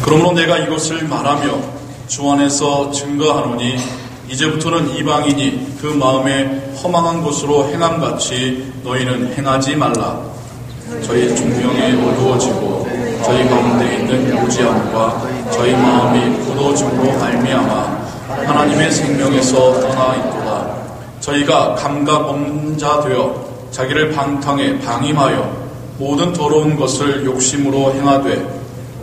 그러므로 내가 이것을 말하며 주 안에서 증거하노니 이제부터는 이방인이 그 마음에 허망한 것으로 행함같이 너희는 행하지 말라. 저희 중명이 어두워지고 저희 가운데 있는 무지함과 저희 마음이 굳어짐으로 말미암아 하나님의 생명에서 떠나 있도다. 저희가 감각 없는 자 되어 자기를 방탕에 방임하여 모든 더러운 것을 욕심으로 행하되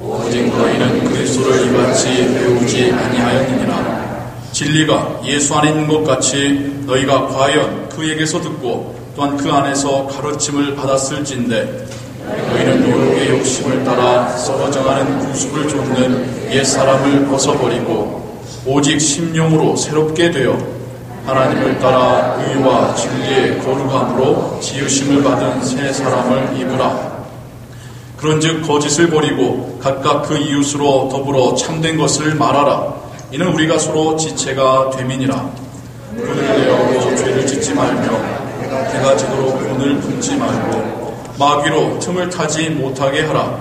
오직 너희는 그리스도를 이같이 배우지 아니하였느니라. 진리가 예수 안에 있는 것 같이 너희가 과연 그에게서 듣고 또한 그 안에서 가르침을 받았을진데 너희는 욕의 욕심을 따라 썩어 정하는 구습을 좇는 옛사람을 벗어버리고 오직 심령으로 새롭게 되어 하나님을 따라 의와 진리의 거룩함으로 지으심을 받은 새 사람을 입으라. 그런즉 거짓을 버리고 각각 그 이웃으로 더불어 참된 것을 말하라. 이는 우리가 서로 지체가 됨이니라. 분을 내어로 죄를 짓지 말며 해가 지도록 분을 품지 말고 마귀로 틈을 타지 못하게 하라.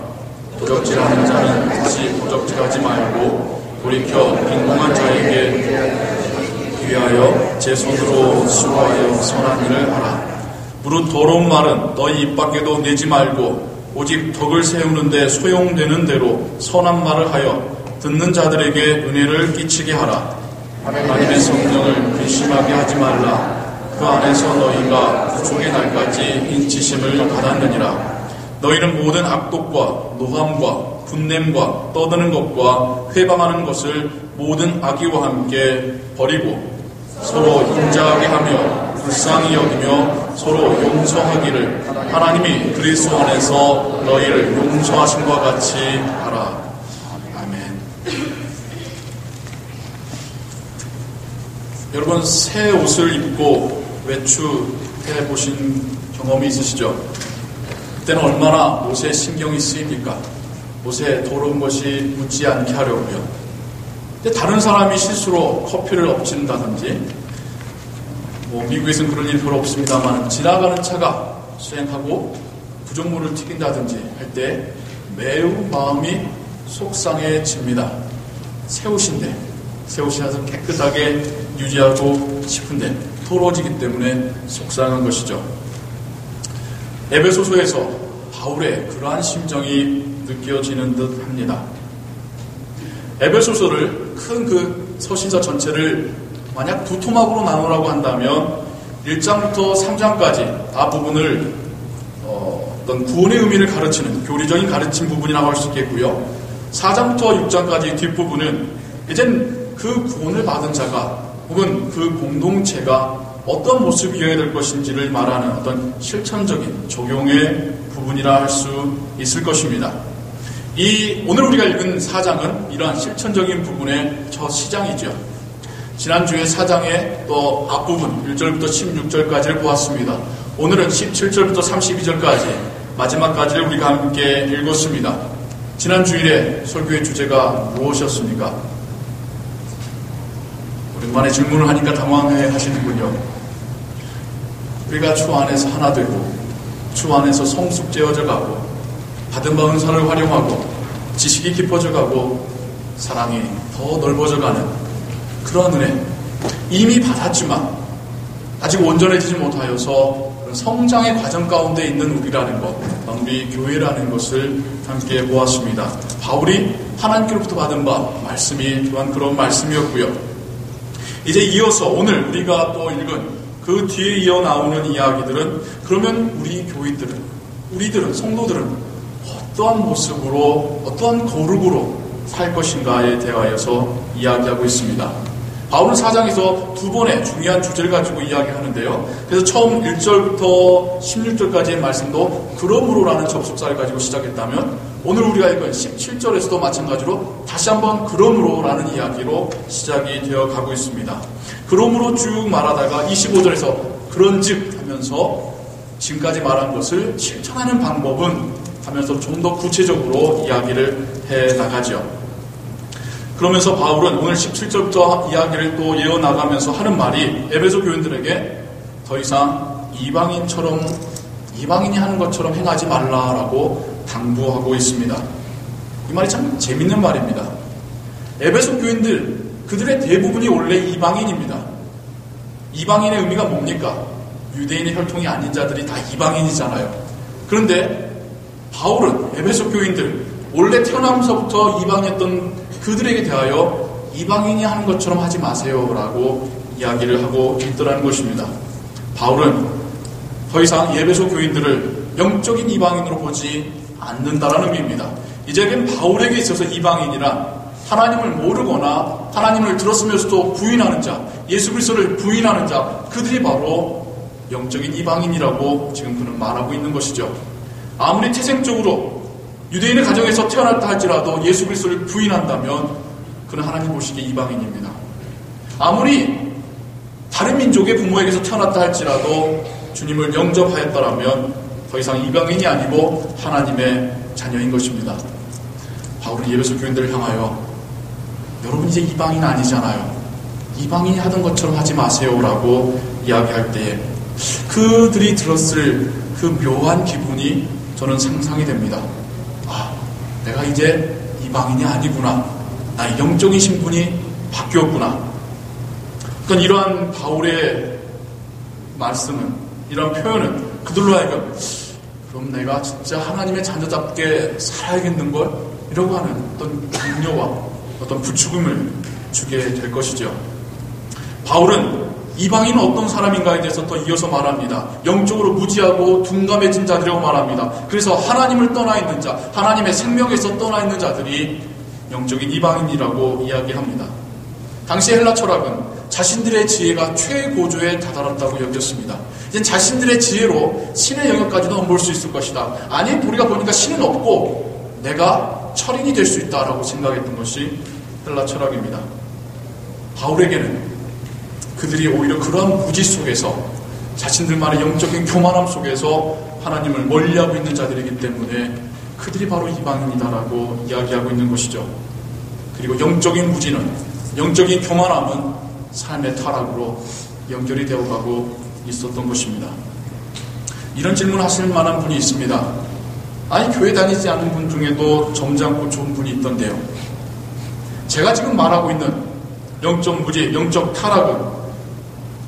도적질하는 자는 다시 도적질하지 말고 돌이켜 빈궁한 자에게 위하여 제 손으로 수고하여 선한 일을 하라. 무릇 더러운 말은 너희 입 밖에도 내지 말고 오직 덕을 세우는데 소용되는 대로 선한 말을 하여 듣는 자들에게 은혜를 끼치게 하라. 하나님의 성령을 근심하게 하지 말라. 그 안에서 너희가 구속의 날까지 인치심을 받았느니라. 너희는 모든 악독과 노함과 분냄과 떠드는 것과 회방하는 것을 모든 악의와 함께 버리고 서로 인자하게 하며 불쌍히 여기며 서로 용서하기를 하나님이 그리스도 안에서 너희를 용서하심과 같이 하라. 아멘. 여러분, 새 옷을 입고 외출해 보신 경험이 있으시죠? 그때는 얼마나 옷에 신경이 쓰입니까? 옷에 더러운 것이 묻지 않게 하려고요. 근데 다른 사람이 실수로 커피를 엎친다든지 미국에서는 그런 일이 별로 없습니다만 지나가는 차가 수행하고 부적물을 튀긴다든지 할 때 매우 마음이 속상해집니다. 새 옷이라서 깨끗하게 유지하고 싶은데 더러워지기 때문에 속상한 것이죠. 에베소서에서 바울의 그러한 심정이 느껴지는 듯 합니다. 에베소서를 큰 그 서신서 전체를 만약 두 토막으로 나누라고 한다면 1장부터 3장까지 앞부분을 어떤 구원의 의미를 가르치는 교리적인 가르침 부분이라고 할 수 있겠고요. 4장부터 6장까지 뒷부분은 이젠 그 구원을 받은 자가 혹은 그 공동체가 어떤 모습이어야 될 것인지를 말하는 어떤 실천적인 적용의 부분이라 할 수 있을 것입니다. 오늘 우리가 읽은 4장은 이러한 실천적인 부분의 첫 시장이죠. 지난주에 4장의 또 앞부분 1절부터 16절까지를 보았습니다. 오늘은 17절부터 32절까지 마지막까지를 우리가 함께 읽었습니다. 지난 주일에 설교의 주제가 무엇이었습니까? 오랜만에 질문을 하니까 당황해 하시는군요. 우리가 주 안에서 하나 되고 주 안에서 성숙되어져 가고 받은 바 은사를 활용하고 지식이 깊어져 가고 사랑이 더 넓어져 가는 그런 은혜, 이미 받았지만 아직 온전해지지 못하여서 성장의 과정 가운데 있는 우리라는 것, 우리 교회라는 것을 함께 보았습니다. 바울이 하나님께로부터 받은 바 말씀이 또한 그런 말씀이었고요. 이제 이어서 오늘 우리가 또 읽은 그 뒤에 이어 나오는 이야기들은 그러면 우리 교인들은, 우리들은, 성도들은 어떠한 모습으로, 어떠한 거룩으로 살 것인가에 대하여서 이야기하고 있습니다. 바울은 4장에서 두 번의 중요한 주제를 가지고 이야기하는데요. 그래서 처음 1절부터 16절까지의 말씀도 그러므로라는 접속사를 가지고 시작했다면 오늘 우리가 읽은 17절에서도 마찬가지로 다시 한번 그러므로라는 이야기로 시작이 되어 가고 있습니다. 그러므로 쭉 말하다가 25절에서 그런즉 하면서 지금까지 말한 것을 실천하는 방법은 하면서 좀 더 구체적으로 이야기를 해 나가죠. 그러면서 바울은 오늘 17절부터 이야기를 또 이어나가면서 하는 말이 에베소 교인들에게 더 이상 이방인이 하는 것처럼 행하지 말라라고 당부하고 있습니다. 이 말이 참 재밌는 말입니다. 에베소 교인들, 그들의 대부분이 원래 이방인입니다. 이방인의 의미가 뭡니까? 유대인의 혈통이 아닌 자들이 다 이방인이잖아요. 그런데 바울은 에베소 교인들, 원래 태어나면서부터 이방이었던 그들에게 대하여 이방인이 하는 것처럼 하지 마세요라고 이야기를 하고 있더라는 것입니다. 바울은 더 이상 에베소 교인들을 영적인 이방인으로 보지 않는다라는 의미입니다. 이제는 바울에게 있어서 이방인이란 하나님을 모르거나 하나님을 들었으면서도 부인하는 자, 예수 그리스도를 부인하는 자, 그들이 바로 영적인 이방인이라고 지금 그는 말하고 있는 것이죠. 아무리 태생적으로 유대인의 가정에서 태어났다 할지라도 예수 그리스도를 부인한다면 그는 하나님 보시기에 이방인입니다. 아무리 다른 민족의 부모에게서 태어났다 할지라도 주님을 영접하였다라면 더 이상 이방인이 아니고 하나님의 자녀인 것입니다. 바울은 에베소 교인들을 향하여 여러분 이제 이방인 아니잖아요. 이방인이 하던 것처럼 하지 마세요라고 이야기할 때에 그들이 들었을 그 묘한 기분이 저는 상상이 됩니다. 아, 내가 이제 이방인이 아니구나. 나의 영적인 신분이 바뀌었구나. 그러니까 이러한 바울의 말씀은, 이러한 표현은 그들로 하여금 그럼 내가 진짜 하나님의 자녀답게 살아야겠는걸? 이러고 하는 어떤 격려와 어떤 부추김을 주게 될 것이죠. 바울은 이방인은 어떤 사람인가에 대해서 더 이어서 말합니다. 영적으로 무지하고 둔감해진 자들이라고 말합니다. 그래서 하나님을 떠나 있는 자, 하나님의 생명에서 떠나 있는 자들이 영적인 이방인이라고 이야기합니다. 당시 헬라 철학은 자신들의 지혜가 최고조에 다다랐다고 여겼습니다. 이제 자신들의 지혜로 신의 영역까지도 넘볼 수 있을 것이다. 아니, 우리가 보니까 신은 없고 내가 철인이 될 수 있다라고 생각했던 것이 헬라 철학입니다. 바울에게는 그들이 오히려 그러한 무지 속에서 자신들만의 영적인 교만함 속에서 하나님을 멀리하고 있는 자들이기 때문에 그들이 바로 이방인이다라고 이야기하고 있는 것이죠. 그리고 영적인 무지는, 영적인 교만함은 삶의 타락으로 연결이 되어가고 있었던 것입니다. 이런 질문을 하실 만한 분이 있습니다. 아니, 교회 다니지 않는 분 중에도 점잖고 좋은 분이 있던데요. 제가 지금 말하고 있는 영적 무지, 영적 타락은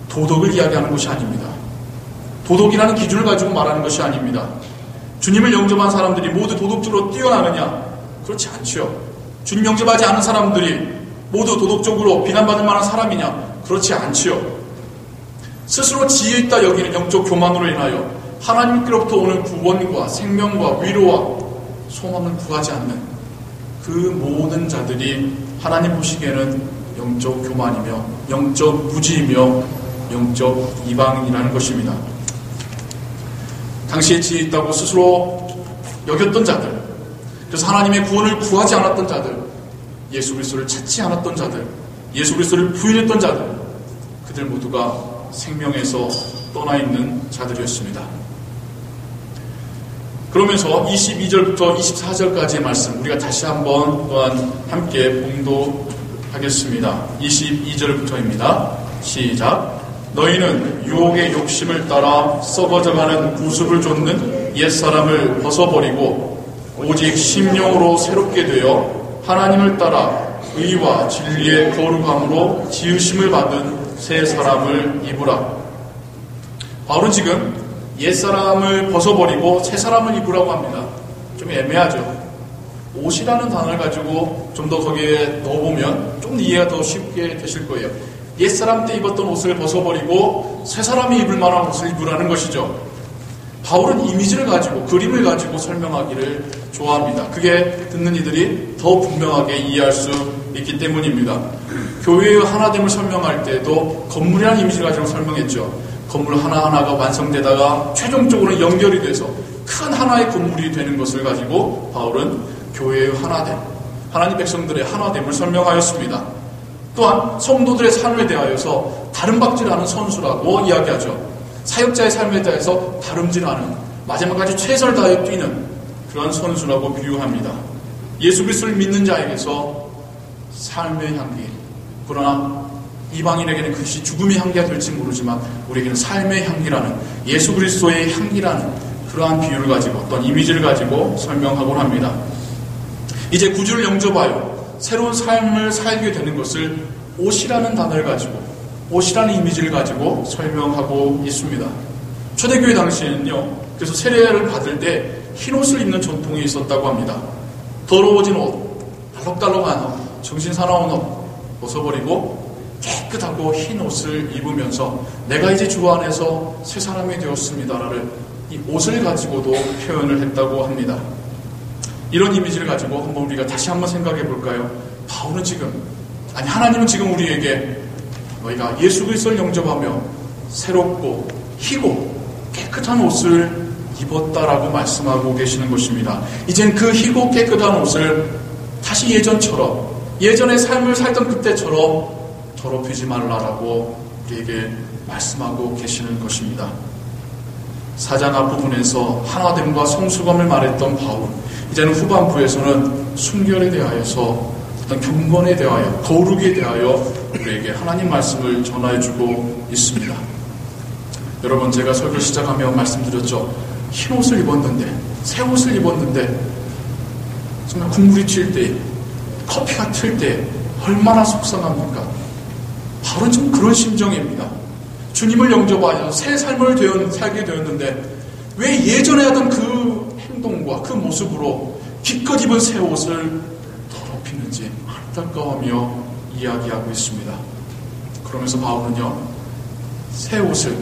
도덕을 이야기하는 것이 아닙니다. 도덕이라는 기준을 가지고 말하는 것이 아닙니다. 주님을 영접한 사람들이 모두 도덕적으로 뛰어나느냐? 그렇지 않지요. 주님 영접하지 않은 사람들이 모두 도덕적으로 비난받을 만한 사람이냐? 그렇지 않지요. 스스로 지혜 있다 여기는 영적 교만으로 인하여 하나님께로부터 오는 구원과 생명과 위로와 소망을 구하지 않는 그 모든 자들이 하나님 보시기에는 영적 교만이며 영적 무지이며 영적 이방인이라는 것입니다. 당시에 지혜 있다고 스스로 여겼던 자들, 그래서 하나님의 구원을 구하지 않았던 자들, 예수 그리스도를 찾지 않았던 자들, 예수 그리스도를 부인했던 자들, 그들 모두가 생명에서 떠나 있는 자들이었습니다. 그러면서 22절부터 24절까지의 말씀 우리가 다시 한번 또한 함께 봉독하겠습니다. 22절부터입니다. 시작. 너희는 유혹의 욕심을 따라 썩어져가는 구습을 좇는 옛사람을 벗어버리고 오직 심령으로 새롭게 되어 하나님을 따라 의와 진리의 거룩함으로 지으심을 받은 새 사람을 입으라. 바울은 지금 옛사람을 벗어버리고 새 사람을 입으라고 합니다. 좀 애매하죠. 옷이라는 단어를 가지고 좀 더 거기에 넣어보면 좀 이해가 더 쉽게 되실 거예요. 옛사람 때 입었던 옷을 벗어버리고 새 사람이 입을 만한 옷을 입으라는 것이죠. 바울은 이미지를 가지고, 그림을 가지고 설명하기를 좋아합니다. 그게 듣는 이들이 더 분명하게 이해할 수 있기 때문입니다. 교회의 하나됨을 설명할 때도 건물이라는 이미지를 가지고 설명했죠. 건물 하나하나가 완성되다가 최종적으로 연결이 돼서 큰 하나의 건물이 되는 것을 가지고 바울은 교회의 하나됨, 하나님 백성들의 하나됨을 설명하였습니다. 또한 성도들의 삶에 대하여서 다름박질하는 선수라고 이야기하죠. 사역자의 삶에 대해서 다름질하는, 마지막까지 최선을 다해 뛰는 그런 선수라고 비유합니다. 예수 그리스도를 믿는 자에게서 삶의 향기, 그러나 이방인에게는 그것이 죽음의 향기가 될지 모르지만 우리에게는 삶의 향기라는, 예수 그리스도의 향기라는 그러한 비유를 가지고, 어떤 이미지를 가지고 설명하곤 합니다. 이제 구주를 영접하여 새로운 삶을 살게 되는 것을 옷이라는 단어를 가지고, 옷이라는 이미지를 가지고 설명하고 있습니다. 초대교회 당시에는요, 그래서 세례를 받을 때 흰옷을 입는 전통이 있었다고 합니다. 더러워진 옷, 달록달록한 옷, 정신 사나운 옷 벗어버리고 깨끗하고 흰 옷을 입으면서 내가 이제 주 안에서 새 사람이 되었습니다라는 이 옷을 가지고도 표현을 했다고 합니다. 이런 이미지를 가지고 한번 우리가 다시 한번 생각해 볼까요? 바울은 지금, 아니 하나님은 지금 우리에게 너희가 예수 그리스도를 영접하며 새롭고 희고 깨끗한 옷을 입었다라고 말씀하고 계시는 것입니다. 이젠 그 희고 깨끗한 옷을 다시 예전처럼, 예전의 삶을 살던 그때처럼 더럽히지 말라라고 우리에게 말씀하고 계시는 것입니다. 4장 앞부분에서 하나됨과 성수감을 말했던 바울, 이제는 후반부에서는 순결에 대하여서, 어떤 경건에 대하여, 거룩에 대하여 우리에게 하나님 말씀을 전해주고 있습니다. 여러분, 제가 설교 시작하며 말씀드렸죠. 흰 옷을 입었는데, 새 옷을 입었는데 정말 국물이 튈 때, 커피가 튈 때 얼마나 속상합니까? 바로 좀 그런 심정입니다. 주님을 영접하여 새 삶을 살게 되었는데 왜 예전에 하던 그 행동과 그 모습으로 기껏 입은 새 옷을 더럽히는지 안타까워하며 이야기하고 있습니다. 그러면서 바울은요, 새 옷을,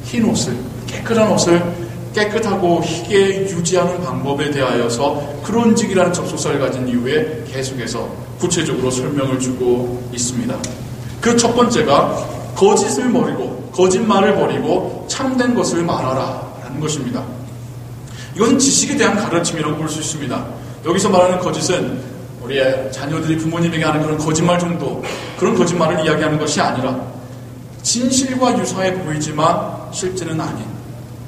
흰 옷을, 깨끗한 옷을 깨끗하고 희게 유지하는 방법에 대하여서 그런직이라는 접속사를 가진 이후에 계속해서 구체적으로 설명을 주고 있습니다. 그 첫 번째가 거짓을 버리고, 거짓말을 버리고 참된 것을 말하라 라는 것입니다. 이것은 지식에 대한 가르침이라고 볼 수 있습니다. 여기서 말하는 거짓은 우리의 자녀들이 부모님에게 하는 그런 거짓말 정도, 그런 거짓말을 이야기하는 것이 아니라 진실과 유사해 보이지만 실제는 아닌,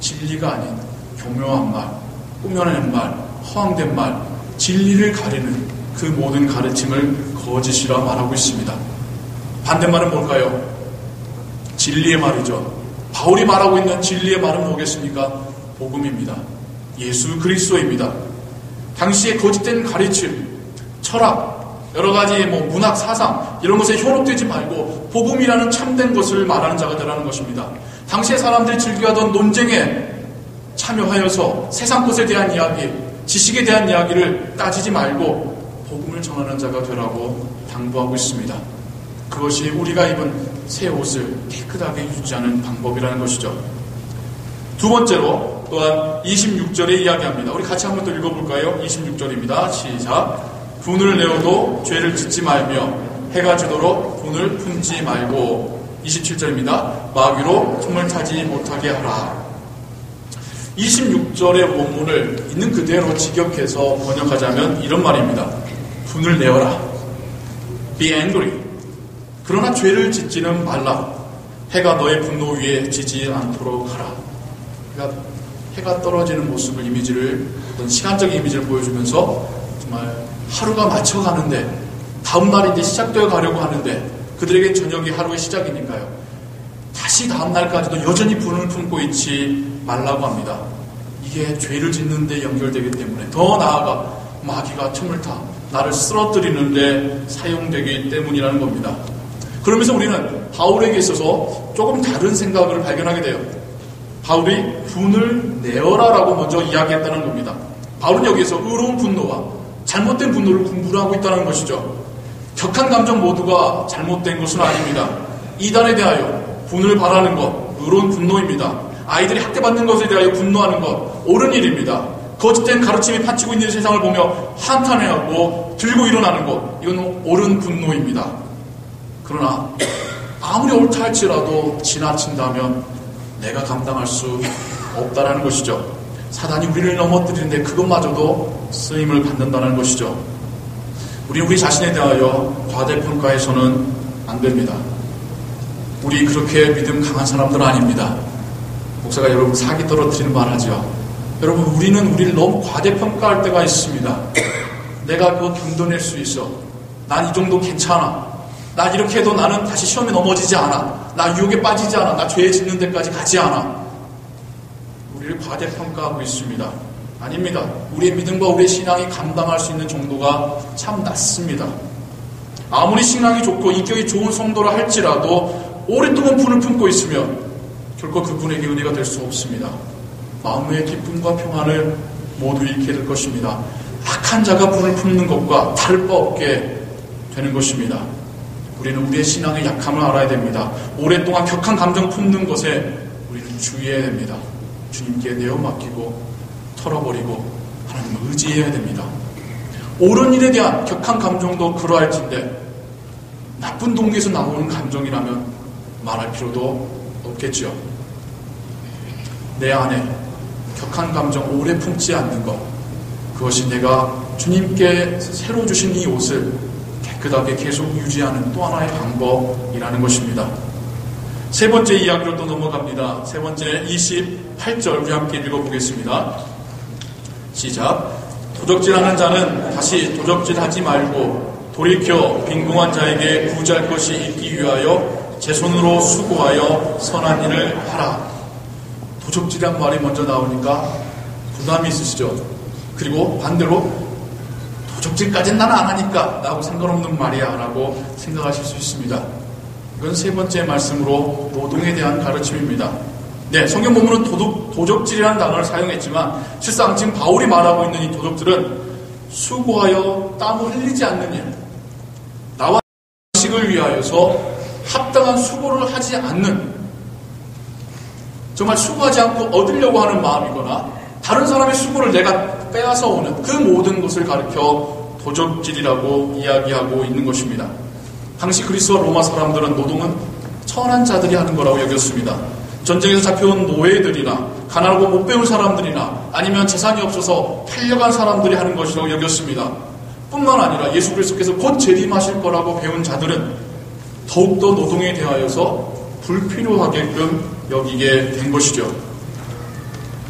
진리가 아닌 교묘한 말, 꾸며낸 말, 허황된 말, 진리를 가리는 그 모든 가르침을 거짓이라 말하고 있습니다. 반대말은 뭘까요? 진리의 말이죠. 바울이 말하고 있는 진리의 말은 뭐겠습니까? 복음입니다. 예수 그리스도입니다. 당시의 거짓된 가르침, 철학, 여러 가지 문학, 사상 이런 것에 현혹되지 말고 복음이라는 참된 것을 말하는 자가 되라는 것입니다. 당시의 사람들이 즐겨하던 논쟁에 참여하여서 세상 것에 대한 이야기, 지식에 대한 이야기를 따지지 말고 복음을 전하는 자가 되라고 당부하고 있습니다. 그것이 우리가 입은 새 옷을 깨끗하게 유지하는 방법이라는 것이죠. 두 번째로 또한 26절에 이야기합니다. 우리 같이 한번 더 읽어볼까요? 26절입니다. 시작. 분을 내어도 죄를 짓지 말며 해가 지도록 분을 품지 말고. 27절입니다. 마귀로 틈을 타지 못하게 하라. 26절의 원문을 있는 그대로 직역해서 번역하자면 이런 말입니다. 분을 내어라. Be angry. 그러나 죄를 짓지는 말라. 해가 너의 분노 위에 지지 않도록 하라. 그러니까 해가 떨어지는 모습을, 이미지를, 어떤 시간적인 이미지를 보여주면서 정말 하루가 맞춰가는데, 다음 날이 이제 시작되어 가려고 하는데, 그들에게 저녁이 하루의 시작이니까요. 다시 다음 날까지도 여전히 분을 품고 있지 말라고 합니다. 이게 죄를 짓는 데 연결되기 때문에, 더 나아가 마귀가 틈을 타 나를 쓰러뜨리는데 사용되기 때문이라는 겁니다. 그러면서 우리는 바울에게 있어서 조금 다른 생각을 발견하게 돼요. 바울이 분을 내어라라고 먼저 이야기했다는 겁니다. 바울은 여기에서 의로운 분노와 잘못된 분노를 공부를 하고 있다는 것이죠. 격한 감정 모두가 잘못된 것은 아닙니다. 이단에 대하여 분을 바라는 것, 의로운 분노입니다. 아이들이 학대받는 것에 대하여 분노하는 것, 옳은 일입니다. 거짓된 가르침이 판치고 있는 세상을 보며 한탄해하고 들고 일어나는 것, 이건 옳은 분노입니다. 그러나 아무리 옳다 할지라도 지나친다면 내가 감당할 수 없다라는 것이죠. 사단이 우리를 넘어뜨리는데 그것마저도 쓰임을 받는다는 것이죠. 우리 자신에 대하여 과대평가해서는 안 됩니다. 우리 그렇게 믿음 강한 사람들은 아닙니다. 목사가 여러분 사기 떨어뜨리는 말 하죠. 여러분, 우리는 우리를 너무 과대평가할 때가 있습니다. 내가 그거 견뎌낼 수 있어. 난 이 정도 괜찮아. 난 이렇게 해도 나는 다시 시험에 넘어지지 않아. 나 유혹에 빠지지 않아. 나 죄에 짓는 데까지 가지 않아. 우리를 과대평가하고 있습니다. 아닙니다. 우리의 믿음과 우리의 신앙이 감당할 수 있는 정도가 참 낮습니다. 아무리 신앙이 좋고 인격이 좋은 성도라 할지라도 오랫동안 분을 품고 있으면 결코 그분에게 은혜가 될 수 없습니다. 마음의 기쁨과 평안을 모두 잃게 될 것입니다. 악한 자가 분을 품는 것과 다를 바 없게 되는 것입니다. 우리는 우리의 신앙의 약함을 알아야 됩니다. 오랫동안 격한 감정 품는 것에 우리는 주의해야 됩니다. 주님께 내어 맡기고 털어버리고 하나님을 의지해야 됩니다. 옳은 일에 대한 격한 감정도 그러할진데 나쁜 동기에서 나오는 감정이라면 말할 필요도 없겠죠. 내 안에 격한 감정 오래 품지 않는 것, 그것이 내가 주님께 새로 주신 이 옷을 깨끗하게 계속 유지하는 또 하나의 방법이라는 것입니다. 세 번째 이야기로 또 넘어갑니다. 세 번째 28절 우리 함께 읽어보겠습니다. 시작. 도적질하는 자는 다시 도적질하지 말고 돌이켜 빈궁한 자에게 구제할 것이 있기 위하여 제 손으로 수고하여 선한 일을 하라. 도적질이란 말이 먼저 나오니까 부담이 있으시죠? 그리고 반대로 도적질까지는 난 안 하니까 나하고 상관없는 말이야 라고 생각하실 수 있습니다. 이건 세 번째 말씀으로 노동에 대한 가르침입니다. 네, 성경 본문은 도적질이라는 단어를 사용했지만 실상 지금 바울이 말하고 있는 이 도적질은 수고하여 땀을 흘리지 않는 일, 나와 식을 위하여서 합당한 수고를 하지 않는, 정말 수고하지 않고 얻으려고 하는 마음이거나 다른 사람의 수고를 내가 빼앗아 오는 그 모든 것을 가리켜 도적질이라고 이야기하고 있는 것입니다. 당시 그리스와 로마 사람들은 노동은 천한 자들이 하는 거라고 여겼습니다. 전쟁에서 잡혀온 노예들이나 가난하고 못 배운 사람들이나 아니면 재산이 없어서 팔려간 사람들이 하는 것이라고 여겼습니다. 뿐만 아니라 예수 그리스도께서 곧 재림하실 거라고 배운 자들은 더욱더 노동에 대하여서 불필요하게끔 여기게 된 것이죠.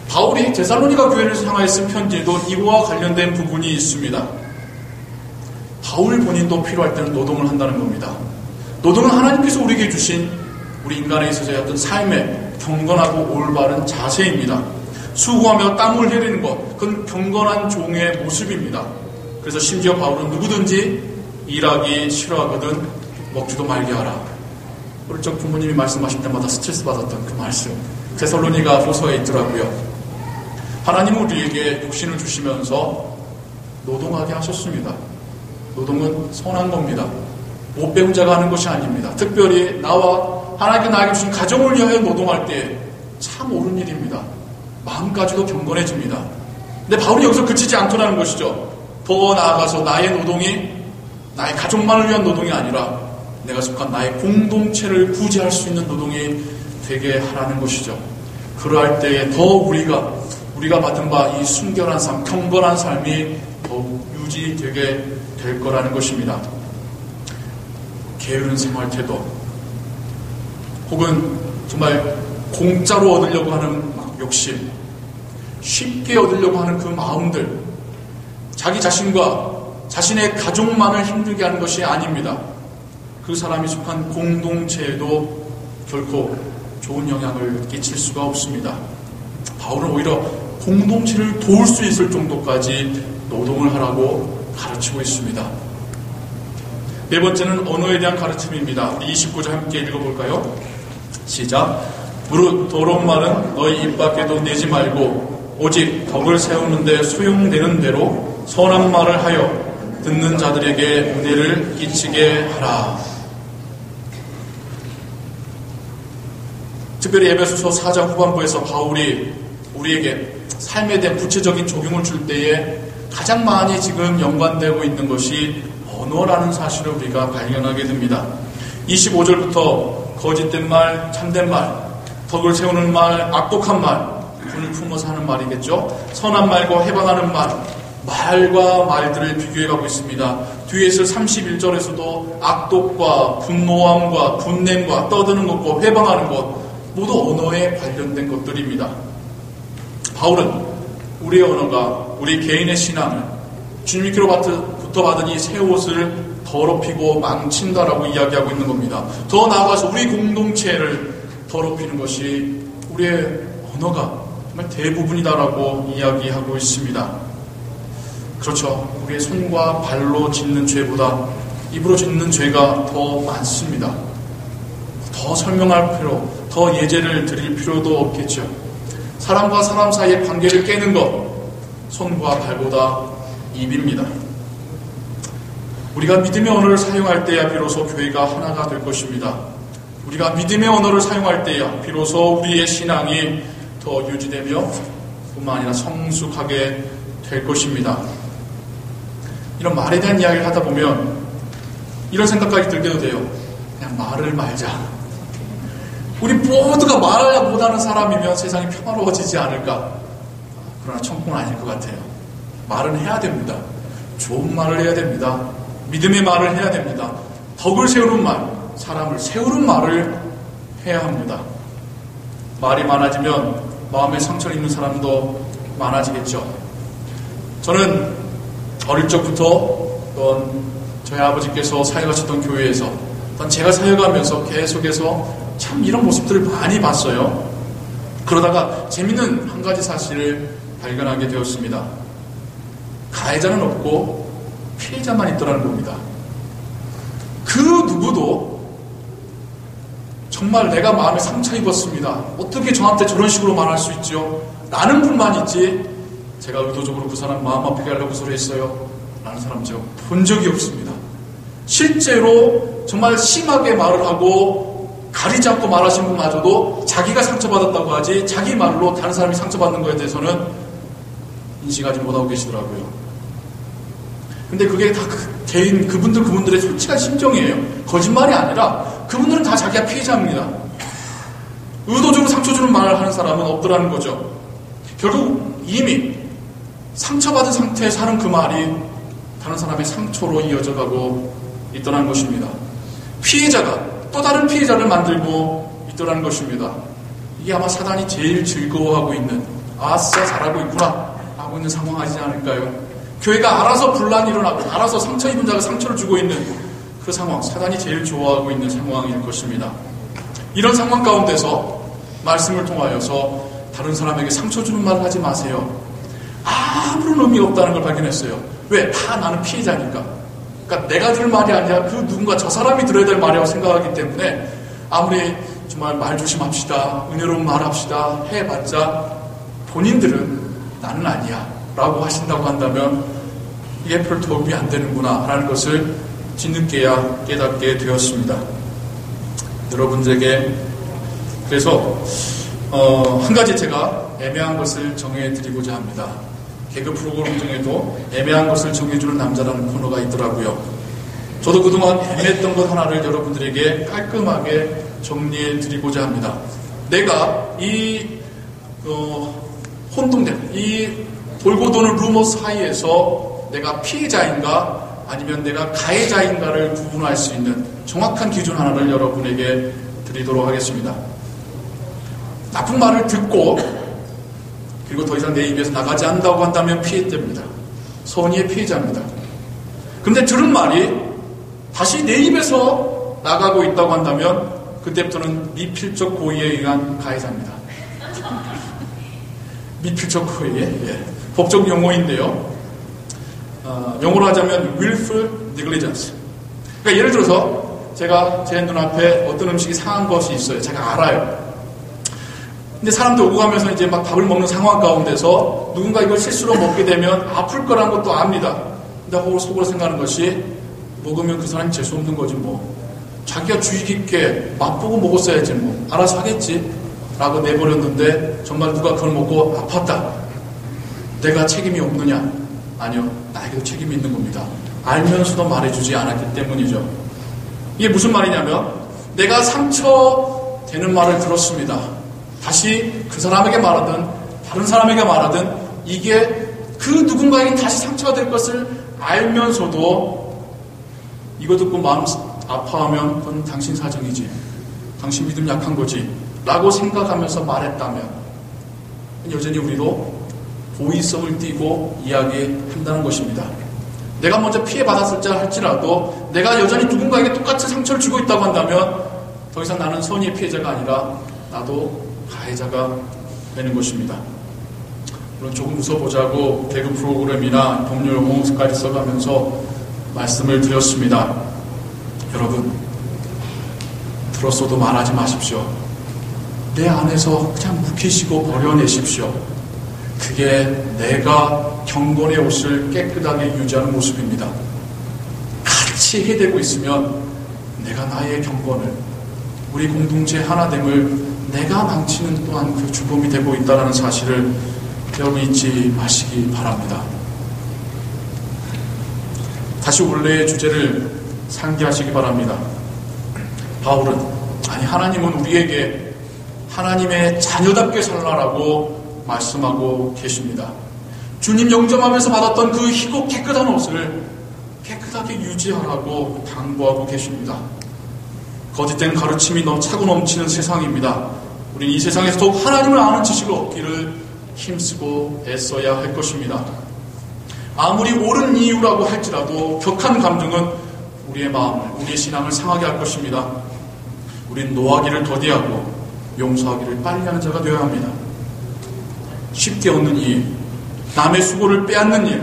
바울이 데살로니가 교회를 향하여 쓴 편지에도 이와 관련된 부분이 있습니다. 바울 본인도 필요할 때는 노동을 한다는 겁니다. 노동은 하나님께서 우리에게 주신 우리 인간에 있어서의 어떤 삶의 경건하고 올바른 자세입니다. 수고하며 땀을 흘리는 것, 그건 경건한 종의 모습입니다. 그래서 심지어 바울은 누구든지 일하기 싫어하거든 먹지도 말게 하라. 어릴 적 부모님이 말씀하실 때마다 스트레스 받았던 그 말씀, 데살로니가 후서에 있더라고요. 하나님은 우리에게 육신을 주시면서 노동하게 하셨습니다. 노동은 선한 겁니다. 못 배운 자가 하는 것이 아닙니다. 특별히 나와 하나님께 나에게 주신 가정을 위하여 노동할 때 참 옳은 일입니다. 마음까지도 경건해집니다. 근데 바울이 여기서 그치지 않더라는 것이죠. 더 나아가서 나의 노동이 나의 가족만을 위한 노동이 아니라 내가 속한 나의 공동체를 구제할 수 있는 노동이 되게 하라는 것이죠. 그러할 때에 더 우리가 받은 바 이 순결한 삶, 경건한 삶이 더욱 유지되게 될 거라는 것입니다. 게으른 생활 태도, 혹은 정말 공짜로 얻으려고 하는 욕심, 쉽게 얻으려고 하는 그 마음들, 자기 자신과 자신의 가족만을 힘들게 하는 것이 아닙니다. 그 사람이 속한 공동체에도 결코 좋은 영향을 끼칠 수가 없습니다. 바울은 오히려 공동체를 도울 수 있을 정도까지 노동을 하라고 가르치고 있습니다. 네 번째는 언어에 대한 가르침입니다. 우리 29절 함께 읽어볼까요? 시작. 무릇 더러운 말은 너희 입 밖에도 내지 말고 오직 덕을 세우는데 소용되는 대로 선한 말을 하여 듣는 자들에게 은혜를 끼치게 하라. 특별히 에베소서 4장 후반부에서 바울이 우리에게 삶에 대한 구체적인 적용을 줄 때에 가장 많이 지금 연관되고 있는 것이 언어라는 사실을 우리가 발견하게 됩니다. 25절부터 거짓된 말, 참된 말, 덕을 세우는 말, 악독한 말, 분을 품어서 하는 말이겠죠. 선한 말과 해방하는 말, 말과 말들을 비교해가고 있습니다. 뒤에 있을 31절에서도 악독과 분노함과 분냄과 떠드는 것과 회방하는 것, 모두 언어에 관련된 것들입니다. 바울은 우리의 언어가 우리 개인의 신앙을 주님께로부터 받은 이 새 옷을 더럽히고 망친다라고 이야기하고 있는 겁니다. 더 나아가서 우리 공동체를 더럽히는 것이 우리의 언어가 정말 대부분이다라고 이야기하고 있습니다. 그렇죠. 우리의 손과 발로 짓는 죄보다 입으로 짓는 죄가 더 많습니다. 더 설명할 필요, 더 예제를 드릴 필요도 없겠죠. 사람과 사람 사이의 관계를 깨는 것, 손과 발보다 입입니다. 우리가 믿음의 언어를 사용할 때야 비로소 교회가 하나가 될 것입니다. 우리가 믿음의 언어를 사용할 때야 비로소 우리의 신앙이 더 유지되며 뿐만 아니라 성숙하게 될 것입니다. 이런 말에 대한 이야기를 하다 보면 이런 생각까지 들게도 돼요. 그냥 말을 말자. 우리 모두가 말을 못하는 사람이면 세상이 평화로워지지 않을까. 그러나 천국은 아닐 것 같아요. 말은 해야 됩니다. 좋은 말을 해야 됩니다. 믿음의 말을 해야 됩니다. 덕을 세우는 말, 사람을 세우는 말을 해야 합니다. 말이 많아지면 마음에 상처를 입는 사람도 많아지겠죠. 저는 어릴 적부터 저희 아버지께서 사역하셨던 교회에서 제가 사역하면서 계속해서 참 이런 모습들을 많이 봤어요. 그러다가 재밌는 한 가지 사실을 발견하게 되었습니다. 가해자는 없고 피해자만 있더라는 겁니다. 그 누구도 정말 내가 마음에 상처 입었습니다. 어떻게 저한테 저런 식으로 말할 수 있죠? 라는 분만 있지 제가 의도적으로 그 사람 마음 아프게 하려고 소리했어요. 라는 사람 제가 본 적이 없습니다. 실제로 정말 심하게 말을 하고 가리지 않고 말하신 분마저도 자기가 상처받았다고 하지 자기 말로 다른 사람이 상처받는 거에 대해서는 인식하지 못하고 계시더라고요. 근데 그게 다 개인 그분들의 솔직한 심정이에요. 거짓말이 아니라 그분들은 다 자기가 피해자입니다. 의도적으로 상처 주는 말을 하는 사람은 없더라는 거죠. 결국 이미 상처받은 상태에 사는 그 말이 다른 사람의 상처로 이어져가고 있더라는 것입니다. 피해자가 또 다른 피해자를 만들고 있더라는 것입니다. 이게 아마 사단이 제일 즐거워하고 있는 아싸 잘하고 있구나 하고 있는 상황이지 않을까요? 교회가 알아서 분란이 일어나고 알아서 상처 입은 자가 상처를 주고 있는 그 상황, 사단이 제일 좋아하고 있는 상황일 것입니다. 이런 상황 가운데서 말씀을 통하여서 다른 사람에게 상처 주는 말을 하지 마세요. 아무런 의미가 없다는 걸 발견했어요. 왜? 다 나는 피해자니까. 그러니까 내가 들을 말이 아니라 그 누군가 저 사람이 들어야 될 말이라고 생각하기 때문에 아무리 정말 말 조심합시다, 은혜로운 말 합시다 해봤자 본인들은 나는 아니야 라고 하신다고 한다면 이게 별 도움이 안 되는구나 라는 것을 뒤늦게야 깨닫게 되었습니다. 여러분들에게 그래서 한 가지 제가 애매한 것을 정해드리고자 합니다. 개그 프로그램 중에도 애매한 것을 정해주는 남자라는 코너가 있더라고요. 저도 그동안 애매했던 것 하나를 여러분들에게 깔끔하게 정리해드리고자 합니다. 내가 이 혼동된 이 돌고 도는 루머 사이에서 내가 피해자인가 아니면 내가 가해자인가를 구분할 수 있는 정확한 기준 하나를 여러분에게 드리도록 하겠습니다. 나쁜 말을 듣고 그리고 더 이상 내 입에서 나가지 않는다고 한다면 피해자입니다. 선의의 피해자입니다. 그런데 들은 말이 다시 내 입에서 나가고 있다고 한다면 그때부터는 미필적 고의에 의한 가해자입니다. 미필적 고의에 법적 용어인데요. 영어로 하자면 willful negligence. 그러니까 예를 들어서 제가 제 눈앞에 어떤 음식이 상한 것이 있어요. 제가 알아요. 근데 사람들 오고 가면서 이제 막 밥을 먹는 상황 가운데서 누군가 이걸 실수로 먹게 되면 아플 거라는 것도 압니다. 근데 속으로 생각하는 것이 먹으면 그 사람이 재수 없는 거지 뭐. 자기가 주의 깊게 맛보고 먹었어야지 뭐. 알아서 하겠지. 라고 내버렸는데 정말 누가 그걸 먹고 아팠다. 내가 책임이 없느냐? 아니요. 나에게도 책임이 있는 겁니다. 알면서도 말해주지 않았기 때문이죠. 이게 무슨 말이냐면 내가 상처되는 말을 들었습니다. 다시 그 사람에게 말하든 다른 사람에게 말하든 이게 그 누군가에게 다시 상처가 될 것을 알면서도 이거 듣고 마음 아파하면 그건 당신 사정이지. 당신 믿음 약한 거지. 라고 생각하면서 말했다면 여전히 우리도 고의성을 띠고 이야기한다는 것입니다. 내가 먼저 피해받았을지 할지라도 내가 여전히 누군가에게 똑같은 상처를 주고 있다고 한다면 더 이상 나는 선의의 피해자가 아니라 나도 가해자가 되는 것입니다. 물론 조금 웃어보자고 개그 프로그램이나 법률 용어까지 써가면서 말씀을 드렸습니다. 여러분, 들었어도 말하지 마십시오. 내 안에서 그냥 묵히시고 버려내십시오. 그게 내가 경건의 옷을 깨끗하게 유지하는 모습입니다. 같이 해대고 있으면 내가 나의 경건을, 우리 공동체 하나됨을 내가 망치는 또한 그 주범이 되고 있다는 사실을 여러분 잊지 마시기 바랍니다. 다시 원래의 주제를 상기하시기 바랍니다. 바울은, 하나님은 우리에게 하나님의 자녀답게 살라라고 말씀하고 계십니다. 주님 영접하면서 받았던 그 희고 깨끗한 옷을 깨끗하게 유지하라고 당부하고 계십니다. 거짓된 가르침이 차고 넘치는 세상입니다. 우리는 이 세상에서 더욱 하나님을 아는 지식을 얻기를 힘쓰고 애써야 할 것입니다. 아무리 옳은 이유라고 할지라도 격한 감정은 우리의 마음을, 우리의 신앙을 상하게 할 것입니다. 우리는 노하기를 더디하고 용서하기를 빨리 하는 자가 되어야 합니다. 쉽게 얻는 일, 남의 수고를 빼앗는 일,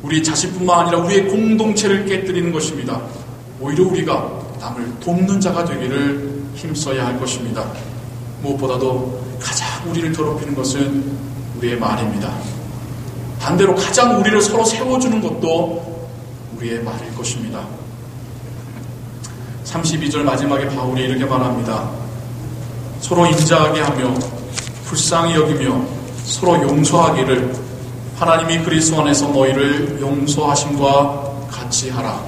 우리 자신뿐만 아니라 우리의 공동체를 깨뜨리는 것입니다. 오히려 우리가 남을 돕는 자가 되기를 힘써야 할 것입니다. 무엇보다도 가장 우리를 더럽히는 것은 우리의 말입니다. 반대로 가장 우리를 서로 세워주는 것도 우리의 말일 것입니다. 32절 마지막에 바울이 이렇게 말합니다. 서로 인자하게 하며 불쌍히 여기며 서로 용서하기를 하나님이 그리스도 안에서 너희를 용서하심과 같이 하라.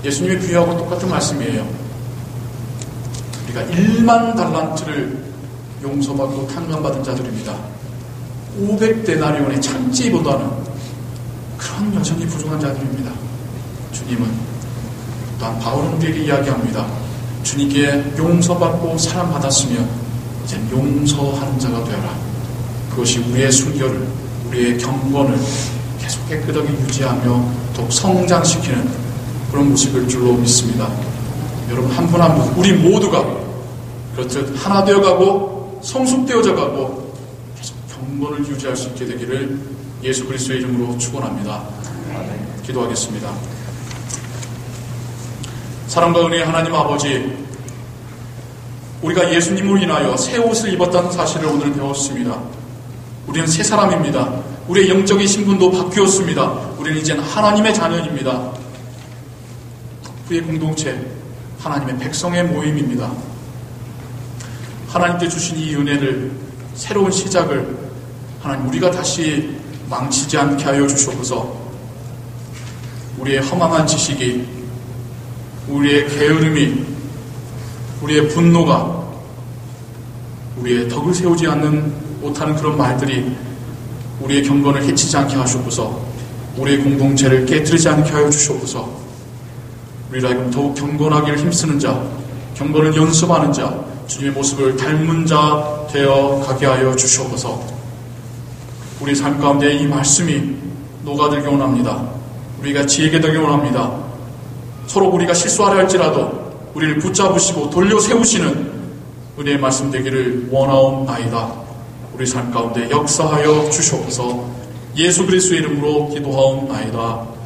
예수님의 비유하고 똑같은 말씀이에요. 우리가 1만 달란트를 용서받고 탕감받은 자들입니다. 500데나리온의 참지보다는 그런 여전히 부족한 자들입니다. 주님은, 또한 바울은 우리에게 이야기합니다. 주님께 용서받고 사랑받았으면 이제 용서하는 자가 되어라. 그것이 우리의 순결을, 우리의 경건을 계속 깨끗하게 유지하며 더욱 성장시키는 그런 모습일 줄로 믿습니다. 여러분, 한 분 한 분, 우리 모두가 그렇듯 하나 되어가고 성숙되어져가고 계속 경건을 유지할 수 있게 되기를 예수 그리스도의 이름으로 축원합니다. 기도하겠습니다. 사랑과 은혜의 하나님 아버지, 우리가 예수님으로 인하여 새 옷을 입었다는 사실을 오늘 배웠습니다. 우리는 새 사람입니다. 우리의 영적인 신분도 바뀌었습니다. 우리는 이제는 하나님의 자녀입니다. 우리의 공동체, 하나님의 백성의 모임입니다. 하나님께 주신 이 은혜를, 새로운 시작을 하나님, 우리가 다시 망치지 않게 하여 주시옵소서. 우리의 허망한 지식이, 우리의 게으름이, 우리의 분노가, 우리의 덕을 세우지 않는 못하는 그런 말들이 우리의 경건을 해치지 않게 하시옵소서. 우리의 공동체를 깨뜨리지 않게 하여 주시옵소서. 우리를 하여금 더욱 경건하기를 힘쓰는 자, 경건을 연습하는 자, 주님의 모습을 닮은 자 되어 가게 하여 주시옵소서. 우리 삶 가운데 이 말씀이 녹아들기 원합니다. 우리가 지혜게 되기 원합니다. 서로 우리가 실수하려 할지라도 우리를 붙잡으시고 돌려 세우시는 은혜의 말씀 되기를 원하옵나이다. 우리 삶 가운데 역사하여 주시옵소서. 예수 그리스도의 이름으로 기도하옵나이다.